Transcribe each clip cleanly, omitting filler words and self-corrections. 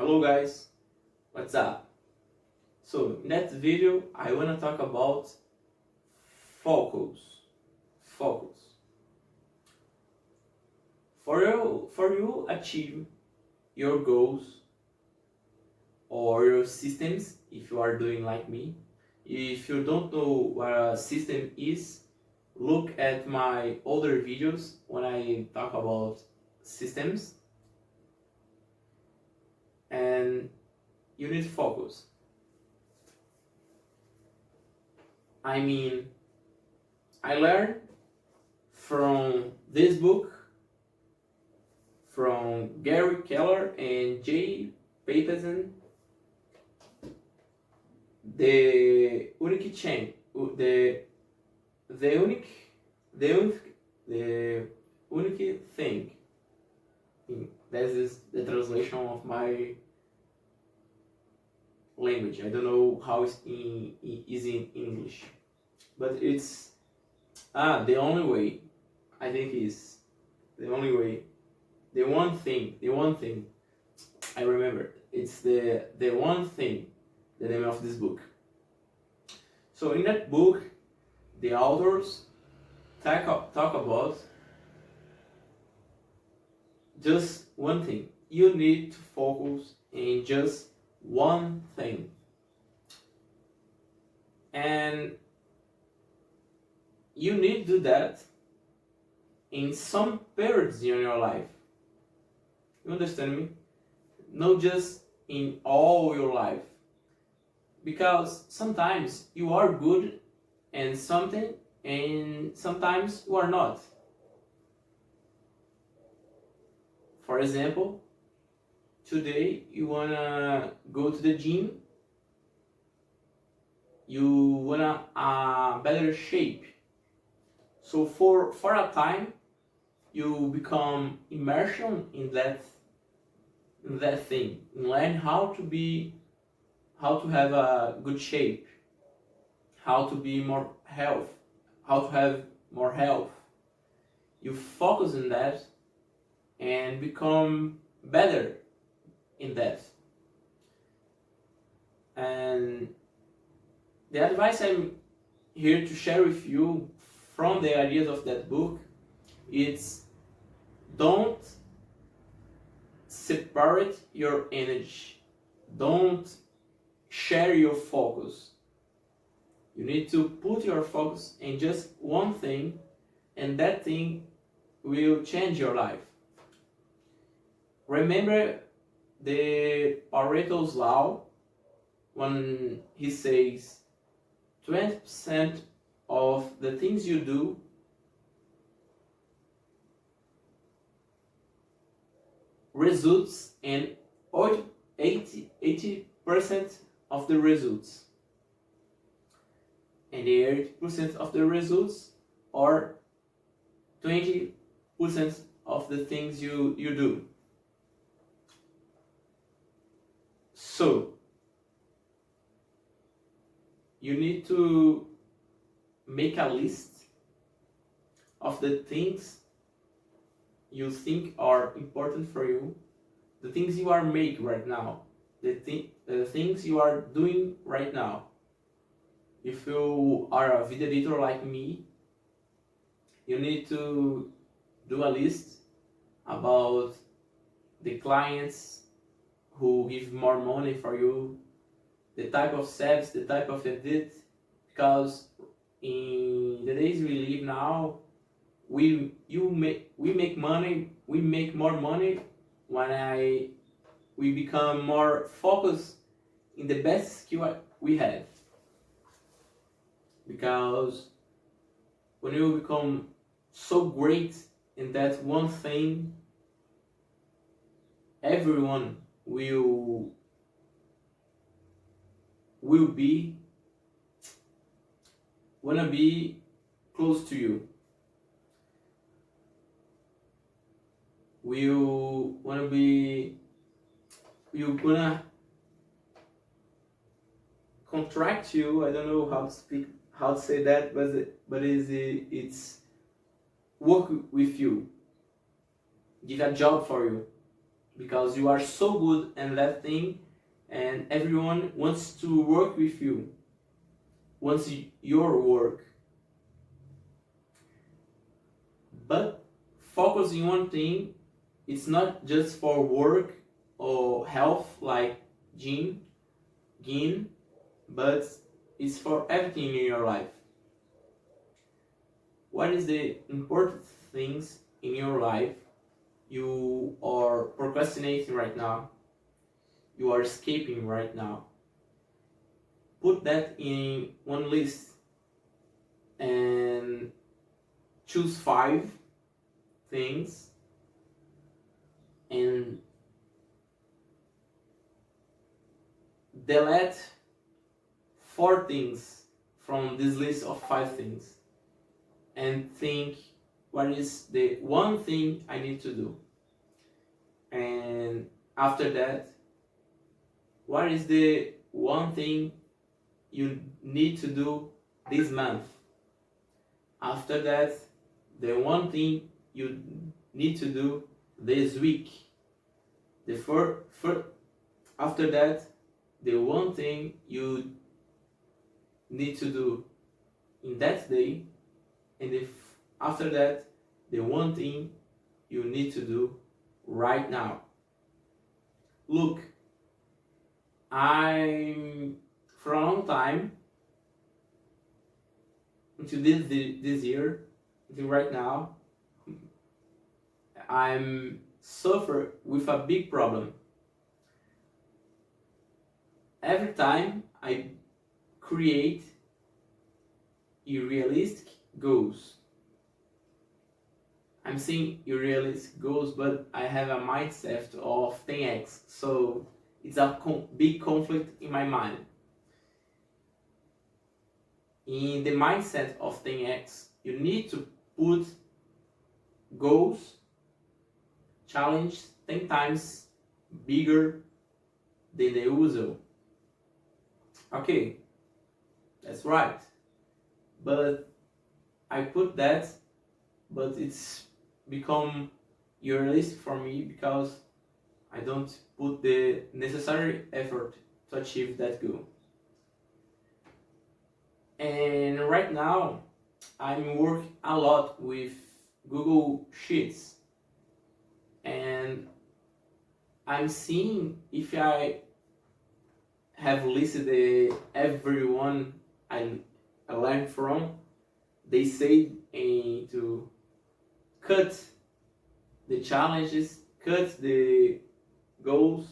Hello guys, what's up? So in that video I want to talk about focus. Focus. For you achieve your goals or your systems, if you are doing like me. If you don't know what a system is, look at my older videos when I talk about systems. And you need focus. I mean, I learned from this book from Gary Keller and Jay Papasan, the unique chain, the unique thing. That is the translation of my language. I don't know how it's in English, but it's the only way. I think is the only way. The one thing I remember. It's the one thing. The name of this book. So in that book, the authors talk about just one thing. You need to focus in just one thing. And you need to do that in some periods in your life. You understand me? Not just in all your life. Because sometimes you are good in something and sometimes you are not. For example, today you wanna go to the gym, you wanna better shape. So for a time you become immersion in that thing, learn how to have a good shape, how to be more health, how to have more health. You focus on that and become better in that. And the advice I'm here to share with you from the ideas of that book is don't separate your energy. Don't share your focus. You need to put your focus in just one thing, and that thing will change your life. Remember the Pareto's law when he says 20% of the things you do results in 80% of the results, and the 80% of the results are 20% of the things you do. So you need to make a list of the things you think are important for you, the things you are making right now, the things you are doing right now. If you are a video editor like me, you need to do a list about the clients who give more money for you, the type of service, the type of edit, because in the days we live now, we make more money when we become more focused in the best skill we have. Because when you become so great in that one thing, everyone will wanna be close to you. Will gonna contract you. I don't know how to say that, but it's work with you, give a job for you. because you are so good in that thing, and everyone wants to work with you, wants your work. But focus in one thing. It's not just for work or health like gym, but it's for everything in your life. What is the important things in your life you are procrastinating right now? You are escaping right now. Put that in one list and choose 5 things and delete 4 things from this list of 5 things and think, what is the one thing I need to do? And after that, what is the one thing you need to do this month? After that, the one thing you need to do this week. After that, the one thing you need to do in that day, and after that, the one thing you need to do right now. Look, I'm for a long time until this year, until right now, I'm suffer with a big problem. Every time I create unrealistic goals, I'm seeing unrealistic goals, but I have a mindset of 10x, so it's a big conflict in my mind. In the mindset of 10x, you need to put goals, challenge 10 times bigger than the usual. Okay, that's right. But I put that, but it's become unrealistic for me because I don't put the necessary effort to achieve that goal. And right now, I'm working a lot with Google Sheets, and I'm seeing if I have listed everyone I learned from. They say to cut the challenges, cut the goals,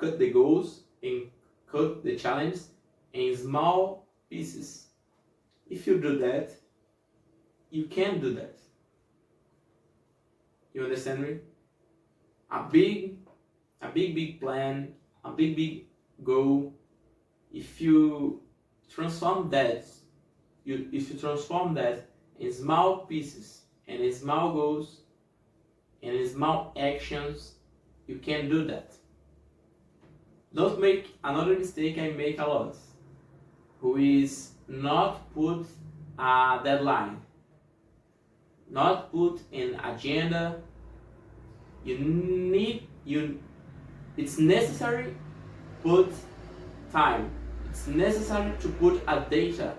and cut the challenge in small pieces. If you do that, you can do that. You understand me? A big plan, a big goal. If you transform that, in small pieces and in small goals and in small actions, you can do that. Don't make another mistake I make a lot, who is not put a deadline, not put an agenda. It's necessary put time. It's necessary to put a data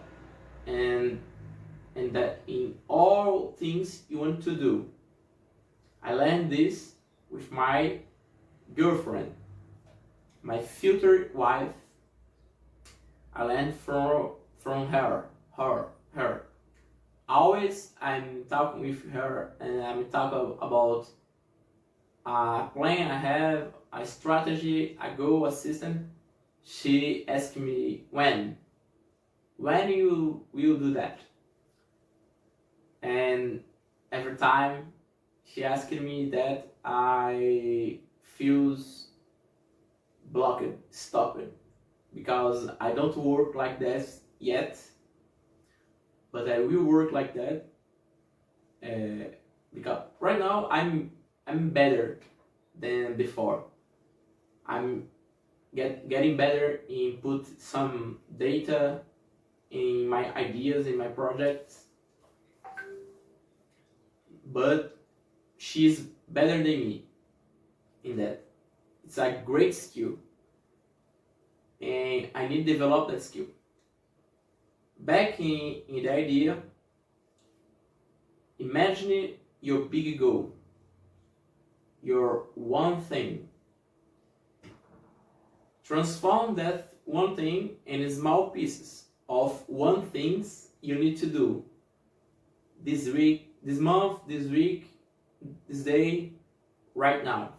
and that in all things you want to do. I learned this with my girlfriend, my future wife. I learned from her. Always I'm talking with her and I'm talking about a plan I have, a strategy, a goal, a system. She asked me when you will do that. And every time she asked me that, I feels blocked, stopped, because I don't work like this yet, but I will work like that. Because right now I'm better than before. I'm getting better in put some data in my ideas, in my projects, but she's better than me. in that. It's a great skill, and I need to develop that skill. Back in the idea, imagine your big goal, your one thing. Transform that one thing in small pieces of one things you need to do this week, this month, this week, this day, right now.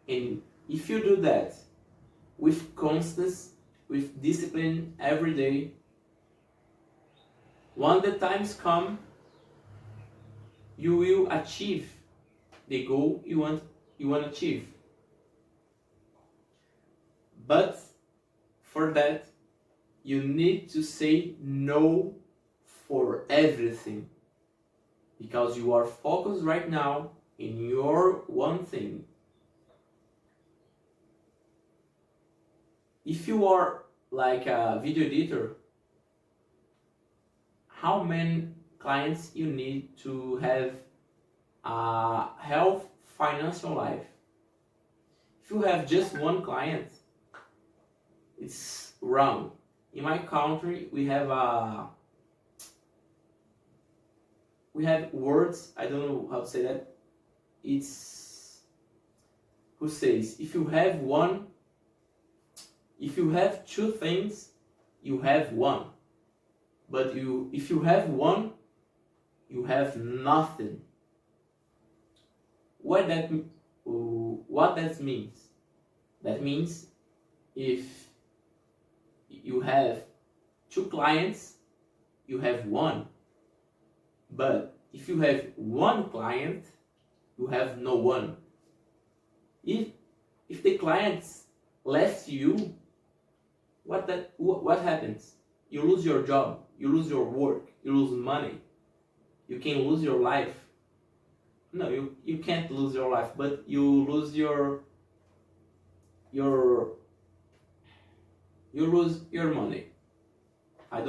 And if you do that with constance, with discipline every day, when the times come, you will achieve the goal you want to achieve. But for that, you need to say no for everything, because you are focused right now in your one thing. If you are like a video editor, how many clients you need to have a health financial life? If you have just one client, it's wrong. In my country, we have words, I don't know how to say that. It's who says if you have two things, you have one. But if you have one, you have nothing. What that means? That means if you have two clients, you have one. But if you have one client, you have no one. If the clients left you, what happens? You lose your job, you lose your work, you lose money, you can lose your life. No, you can't lose your life, but you lose you lose your money. I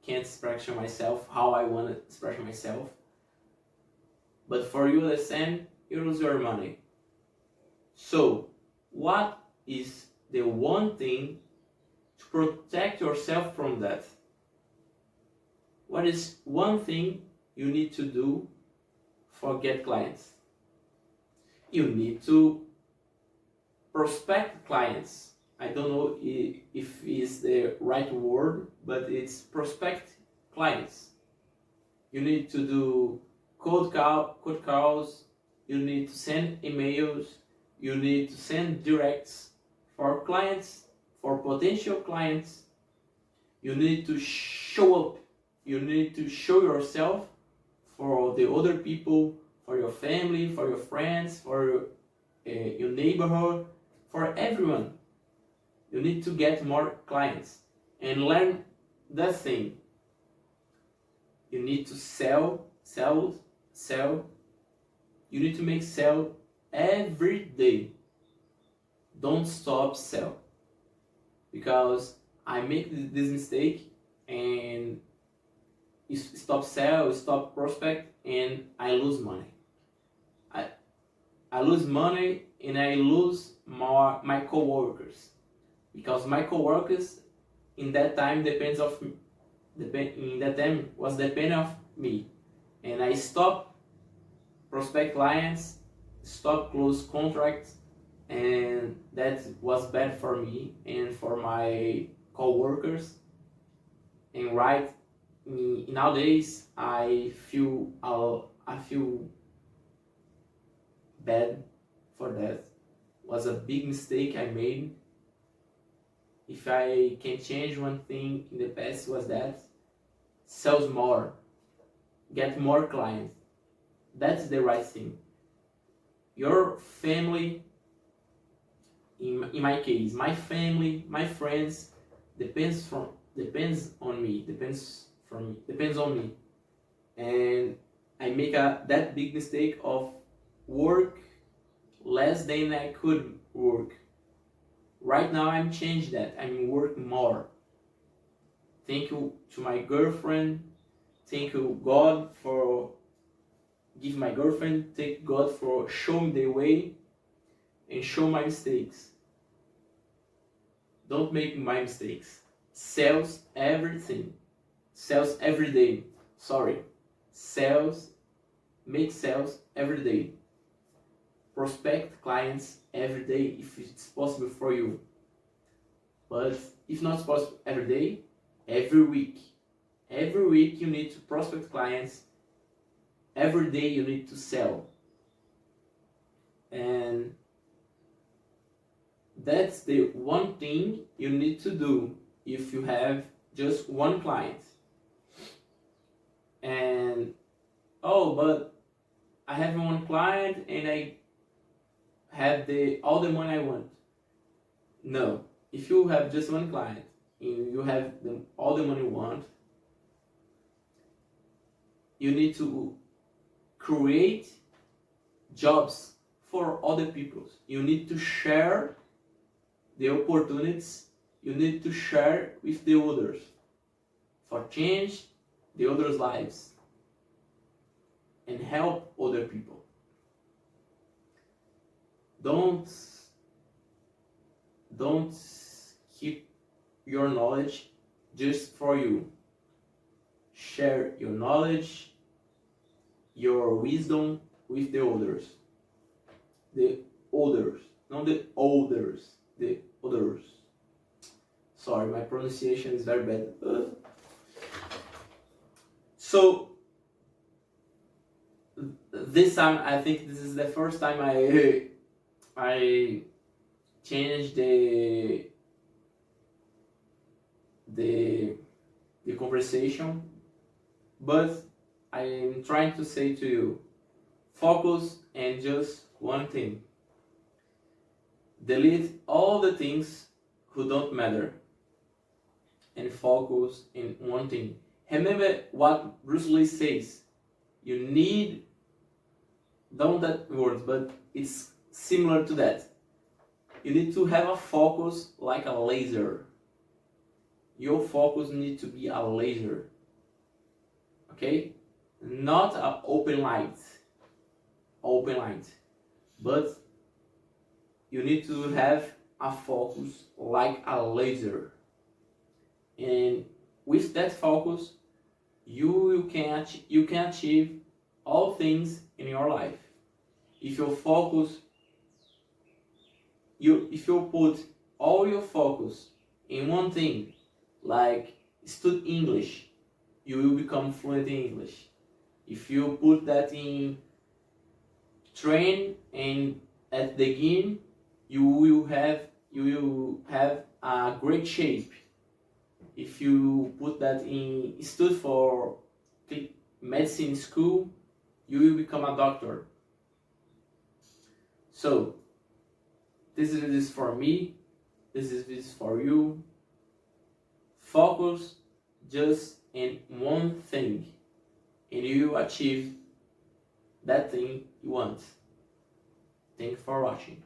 can't express myself how I want to express myself. But for you understand, you lose your money. So, what is the one thing to protect yourself from that? What is one thing you need to do for get clients? You need to prospect clients. I don't know if it's the right word, but it's prospect clients. You need to do cold calls, you need to send emails, you need to send directs for clients, for potential clients. You need to show up, you need to show yourself for the other people, for your family, for your friends, for your neighborhood, for everyone. You need to get more clients and learn that thing. You need to sell. You need to make sell every day. Don't stop sell. Because I make this mistake and stop sell, stop prospect, and I lose money. I lose money and I lose my co-workers. Because my co-workers in that time was depending of me, and I stopped prospect clients, stopped close contracts, and that was bad for me and for my co-workers. And nowadays I feel bad for that. Was a big mistake I made. If I can change one thing in the past, was that sells more, get more clients. That's the right thing. Your family, in my case, my family, my friends, depends on me, depends on me. And I make that big mistake of work less than I could work. Right now I'm changing that. I'm working more. Thank you to my girlfriend. Thank you God for give my girlfriend, thank God for showing the way and show my mistakes. Don't make my mistakes. Sales everything. Sales every day. Sorry. Sales, make sales every day. Prospect clients every day if it's possible for you. But if not possible every day, every week. Every week you need to prospect clients. Every day you need to sell. And that's the one thing you need to do if you have just one client. And oh, but I have one client and I have all the money I want. No, if you have just one client and you have all the money you want, you need to create jobs for other people. You need to share the opportunities. You need to share with the others for change the others' lives and help other people. Don't keep your knowledge just for you. Share your knowledge, your wisdom with the others. The others, not the others, the others. Sorry, my pronunciation is very bad. So this time, I think this is the first time I changed the conversation, but I'm trying to say to you, focus on just one thing. Delete all the things who don't matter and focus in one thing. Remember what Bruce Lee says. You need, don't that word, but it's similar to that. You need to have a focus like a laser. Your focus needs to be a laser. Okay? Not an open light. But you need to have a focus like a laser. And with that focus, you can achieve all things in your life. If you focus, if you put all your focus in one thing, like study English, you will become fluent in English. If you put that in train and at the game, you will have a great shape. If you put that in study for medicine school, you will become a doctor. So this is for me, this is for you. Focus just in one thing and you achieve that thing you want. Thank you for watching.